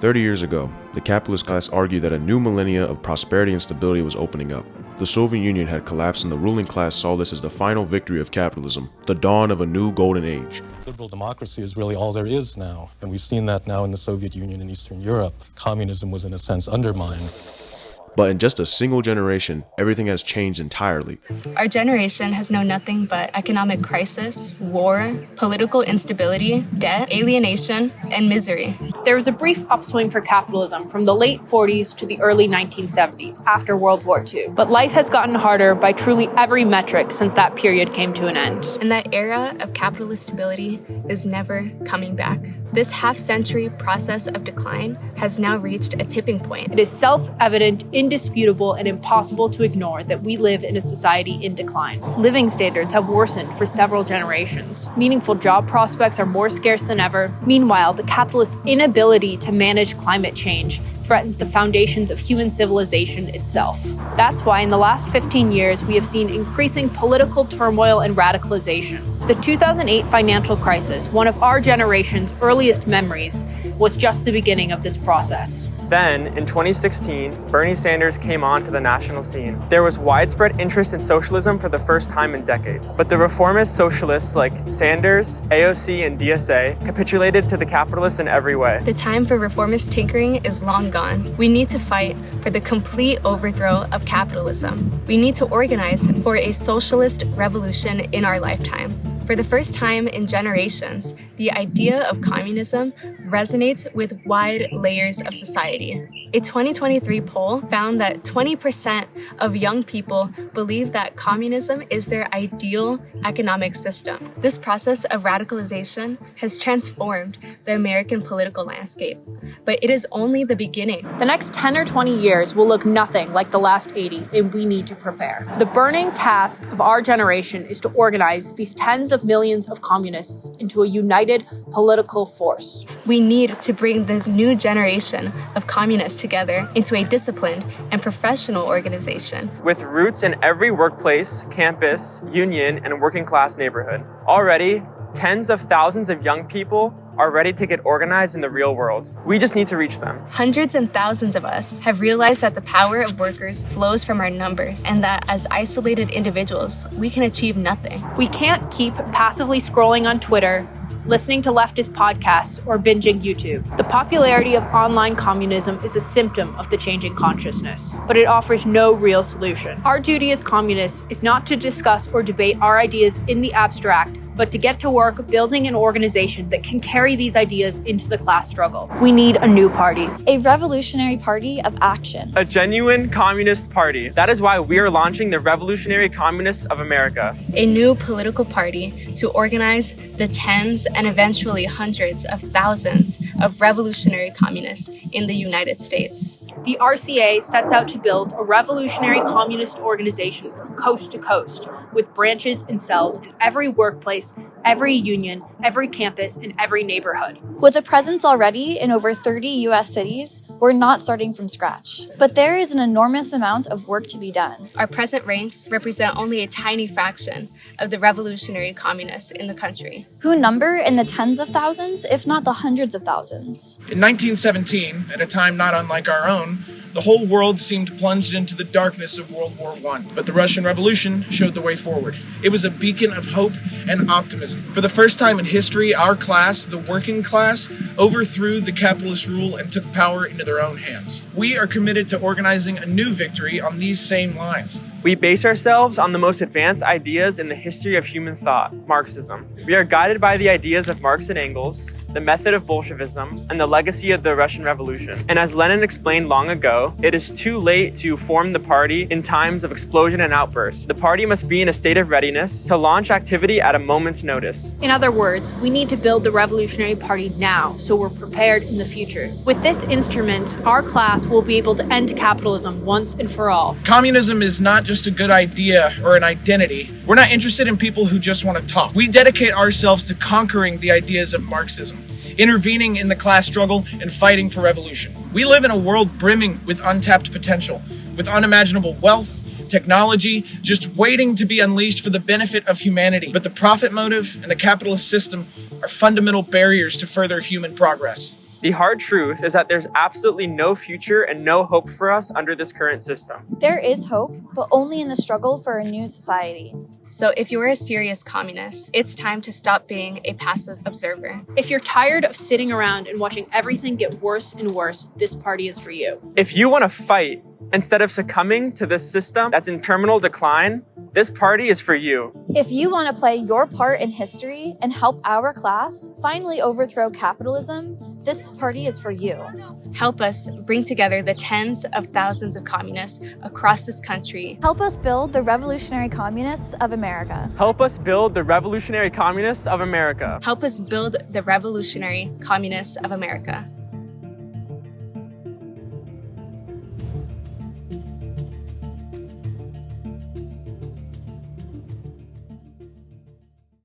30 years ago, the capitalist class argued that a new millennia of prosperity and stability was opening up. The Soviet Union had collapsed and the ruling class saw this as the final victory of capitalism, the dawn of a new golden age. Liberal democracy is really all there is now, and we've seen that now in the Soviet Union and Eastern Europe. Communism was in a sense undermined. But in just a single generation, everything has changed entirely. Our generation has known nothing but economic crisis, war, political instability, debt, alienation, and misery. There was a brief upswing for capitalism from the late 40s to the early 1970s after World War II. But life has gotten harder by truly every metric since that period came to an end. And that era of capitalist stability is never coming back. This half-century process of decline has now reached a tipping point. It is self-evident, indisputable, and impossible to ignore that we live in a society in decline. Living standards have worsened for several generations. Meaningful job prospects are more scarce than ever. Meanwhile, the capitalist inability to manage climate change threatens the foundations of human civilization itself. That's why in the last 15 years, we have seen increasing political turmoil and radicalization. The 2008 financial crisis, one of our generation's earliest memories, was just the beginning of this process. Then, in 2016, Bernie Sanders came onto the national scene. There was widespread interest in socialism for the first time in decades. But the reformist socialists like Sanders, AOC, and DSA capitulated to the capitalists in every way. The time for reformist tinkering is long gone. We need to fight for the complete overthrow of capitalism. We need to organize for a socialist revolution in our lifetime. For the first time in generations, the idea of communism resonates with wide layers of society. A 2023 poll found that 20% of young people believe that communism is their ideal economic system. This process of radicalization has transformed the American political landscape, but it is only the beginning. The next 10 or 20 years will look nothing like the last 80, and we need to prepare. The burning task of our generation is to organize these tens of millions of communists into a united political force. We need to bring this new generation of communists together into a disciplined and professional organization. With roots in every workplace, campus, union, and working class neighborhood. Already, tens of thousands of young people are ready to get organized in the real world. We just need to reach them. Hundreds and thousands of us have realized that the power of workers flows from our numbers and that as isolated individuals, we can achieve nothing. We can't keep passively scrolling on Twitter, listening to leftist podcasts, or binging YouTube. The popularity of online communism is a symptom of the changing consciousness, but it offers no real solution. Our duty as communists is not to discuss or debate our ideas in the abstract, but to get to work building an organization that can carry these ideas into the class struggle. We need a new party. A revolutionary party of action. A genuine communist party. That is why we are launching the Revolutionary Communists of America. A new political party to organize the tens and eventually hundreds of thousands of revolutionary communists in the United States. The RCA sets out to build a revolutionary communist organization from coast to coast, with branches and cells in every workplace, every union, every campus, and every neighborhood. With a presence already in over 30 U.S. cities, we're not starting from scratch. But there is an enormous amount of work to be done. Our present ranks represent only a tiny fraction of the revolutionary communists in the country, who number in the tens of thousands, if not the hundreds of thousands. In 1917, at a time not unlike our own, the whole world seemed plunged into the darkness of World War I. But the Russian Revolution showed the way forward. It was a beacon of hope and optimism. For the first time in history, our class, the working class, overthrew the capitalist rule and took power into their own hands. We are committed to organizing a new victory on these same lines. We base ourselves on the most advanced ideas in the history of human thought, Marxism. We are guided by the ideas of Marx and Engels, the method of Bolshevism, and the legacy of the Russian Revolution. And as Lenin explained long ago, it is too late to form the party in times of explosion and outbursts. The party must be in a state of readiness to launch activity at a moment's notice. In other words, we need to build the Revolutionary Party now, so we're prepared in the future. With this instrument, our class will be able to end capitalism once and for all. Communism is not just a good idea or an identity. We're not interested in people who just want to talk. We dedicate ourselves to conquering the ideas of Marxism, intervening in the class struggle, and fighting for revolution. We live in a world brimming with untapped potential, with unimaginable wealth, technology, just waiting to be unleashed for the benefit of humanity. But the profit motive and the capitalist system are fundamental barriers to further human progress. The hard truth is that there's absolutely no future and no hope for us under this current system. There is hope, but only in the struggle for a new society. So if you're a serious communist, it's time to stop being a passive observer. If you're tired of sitting around and watching everything get worse and worse, this party is for you. If you want to fight instead of succumbing to this system that's in terminal decline, this party is for you. If you want to play your part in history and help our class finally overthrow capitalism, this party is for you. Help us bring together the tens of thousands of communists across this country. Help us build the revolutionary communists of America. Help us build the revolutionary communists of America. Help us build the revolutionary communists of America.